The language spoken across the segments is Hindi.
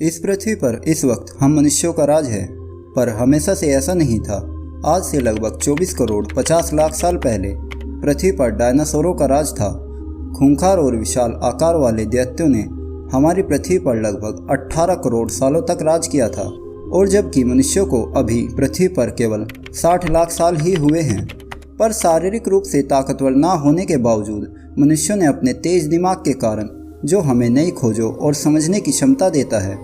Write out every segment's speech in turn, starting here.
इस पृथ्वी पर इस वक्त हम मनुष्यों का राज है, पर हमेशा से ऐसा नहीं था। आज से लगभग 24 करोड़ 50 लाख साल पहले पृथ्वी पर डायनासोरों का राज था। खूंखार और विशाल आकार वाले दैत्यों ने हमारी पृथ्वी पर लगभग 18 करोड़ सालों तक राज किया था, और जबकि मनुष्यों को अभी पृथ्वी पर केवल 60 लाख साल ही हुए हैं। पर शारीरिक रूप से ताकतवर ना होने के बावजूद मनुष्यों ने अपने तेज दिमाग के कारण, जो हमें नई खोजों और समझने की क्षमता देता है,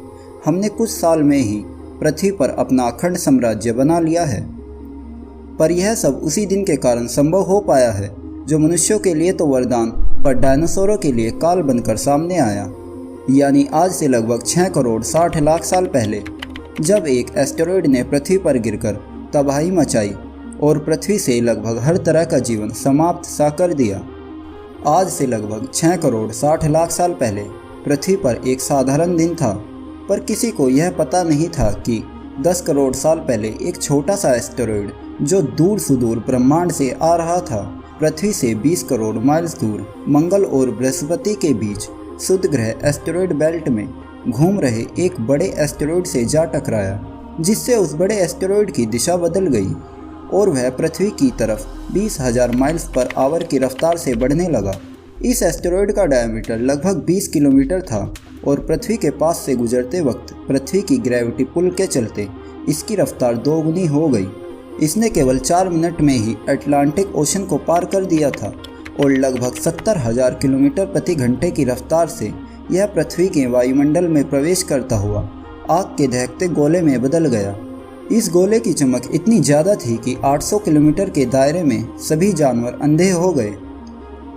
हमने कुछ साल में ही पृथ्वी पर अपना अखंड साम्राज्य बना लिया है। पर यह सब उसी दिन के कारण संभव हो पाया है, जो मनुष्यों के लिए तो वरदान पर डायनासोरों के लिए काल बनकर सामने आया। यानी आज से लगभग 6 करोड़ 60 लाख साल पहले, जब एक एस्टेरॉयड ने पृथ्वी पर गिरकर तबाही मचाई और पृथ्वी से लगभग हर तरह का जीवन समाप्त सा कर दिया। आज से लगभग 6 करोड़ 60 लाख साल पहले पृथ्वी पर एक साधारण दिन था, पर किसी को यह पता नहीं था कि 10 करोड़ साल पहले एक छोटा सा एस्टेरॉयड, जो दूर सुदूर ब्रह्मांड से आ रहा था, पृथ्वी से 20 करोड़ माइल्स दूर मंगल और बृहस्पति के बीच शुद्ध ग्रह एस्टेरॉयड बेल्ट में घूम रहे एक बड़े एस्टेरॉयड से जा टकराया, जिससे उस बड़े एस्टेरॉयड की दिशा बदल गई और वह पृथ्वी की तरफ 20,000 माइल्स पर आवर की रफ्तार से बढ़ने लगा। इस एस्टेरॉयड का डायमीटर लगभग 20 किलोमीटर था और पृथ्वी के पास से गुजरते वक्त पृथ्वी की ग्रेविटी पुल के चलते इसकी रफ्तार दोगुनी हो गई। इसने केवल 4 मिनट में ही अटलांटिक ओशन को पार कर दिया था और लगभग 70,000 किलोमीटर प्रति घंटे की रफ्तार से यह पृथ्वी के वायुमंडल में प्रवेश करता हुआ आग के दहकते गोले में बदल गया। इस गोले की चमक इतनी ज़्यादा थी कि 800 किलोमीटर के दायरे में सभी जानवर अंधे हो गए,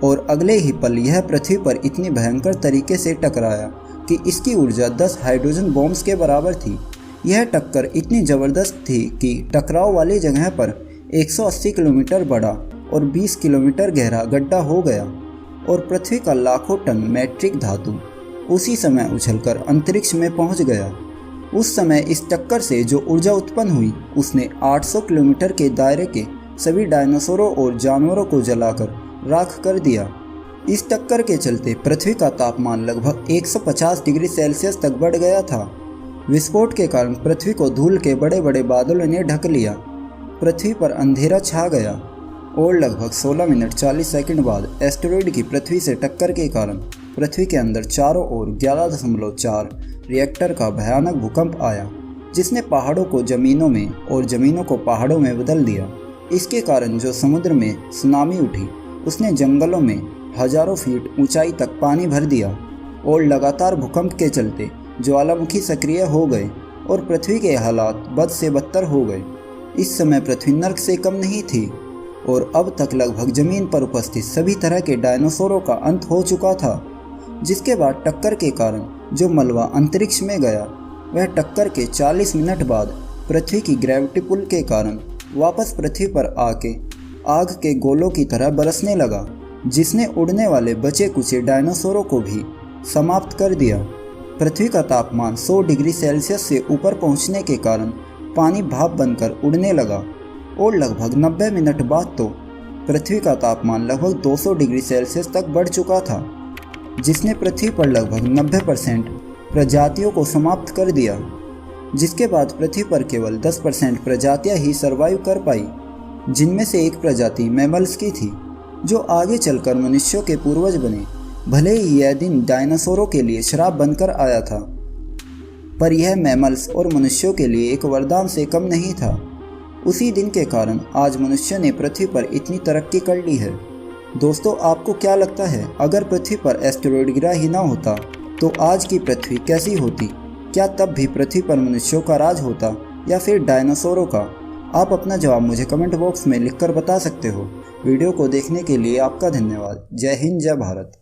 और अगले ही पल यह पृथ्वी पर इतनी भयंकर तरीके से टकराया कि इसकी ऊर्जा 10 हाइड्रोजन बॉम्ब्स के बराबर थी। यह टक्कर इतनी ज़बरदस्त थी कि टकराव वाली जगह पर 180 किलोमीटर बड़ा और 20 किलोमीटर गहरा गड्ढा हो गया, और पृथ्वी का लाखों टन मैट्रिक धातु उसी समय उछलकर अंतरिक्ष में पहुंच गया। उस समय इस टक्कर से जो ऊर्जा उत्पन्न हुई, उसने 800 किलोमीटर के दायरे के सभी डायनासोरों और जानवरों को जलाकर राख कर दिया। इस टक्कर के चलते पृथ्वी का तापमान लगभग 150 डिग्री सेल्सियस तक बढ़ गया था। विस्फोट के कारण पृथ्वी को धूल के बड़े बड़े बादलों ने ढक लिया। पृथ्वी पर अंधेरा छा गया और लगभग 16 मिनट 40 सेकंड बाद एस्टेरॉयड की पृथ्वी से टक्कर के कारण पृथ्वी के अंदर चारों ओर 11.4 रिएक्टर का भयानक भूकंप आया, जिसने पहाड़ों को ज़मीनों में और ज़मीनों को पहाड़ों में बदल दिया। इसके कारण जो समुद्र में सुनामी उठी, उसने जंगलों में हजारों फीट ऊंचाई तक पानी भर दिया, और लगातार भूकंप के चलते ज्वालामुखी सक्रिय हो गए और पृथ्वी के हालात बद से बदतर हो गए। इस समय पृथ्वी नर्क से कम नहीं थी, और अब तक लगभग ज़मीन पर उपस्थित सभी तरह के डायनासोरों का अंत हो चुका था। जिसके बाद टक्कर के कारण जो मलबा अंतरिक्ष में गया, वह टक्कर के 40 मिनट बाद पृथ्वी की ग्रेविटी पुल के कारण वापस पृथ्वी पर आके आग के गोलों की तरह बरसने लगा, जिसने उड़ने वाले बचे कुचे डायनासोरों को भी समाप्त कर दिया। पृथ्वी का तापमान 100 डिग्री सेल्सियस से ऊपर पहुंचने के कारण पानी भाप बनकर उड़ने लगा, और लगभग 90 मिनट बाद तो पृथ्वी का तापमान लगभग 200 डिग्री सेल्सियस तक बढ़ चुका था, जिसने पृथ्वी पर लगभग 90% प्रजातियों को समाप्त कर दिया। जिसके बाद पृथ्वी पर केवल 10% प्रजातियां ही सर्वाइव कर पाई, जिनमें से एक प्रजाति मैमल्स की थी, जो आगे चलकर मनुष्यों के पूर्वज बने। भले ही यह दिन डायनासोरों के लिए श्राप बनकर आया था, पर यह मैमल्स और मनुष्यों के लिए एक वरदान से कम नहीं था। उसी दिन के कारण आज मनुष्य ने पृथ्वी पर इतनी तरक्की कर ली है। दोस्तों, आपको क्या लगता है, अगर पृथ्वी पर एस्टेरॉयड गिरा ही ना होता तो आज की पृथ्वी कैसी होती? क्या तब भी पृथ्वी पर मनुष्यों का राज होता या फिर डायनासोरों का? आप अपना जवाब मुझे कमेंट बॉक्स में लिखकर बता सकते हो। वीडियो को देखने के लिए आपका धन्यवाद। जय हिंद, जय भारत।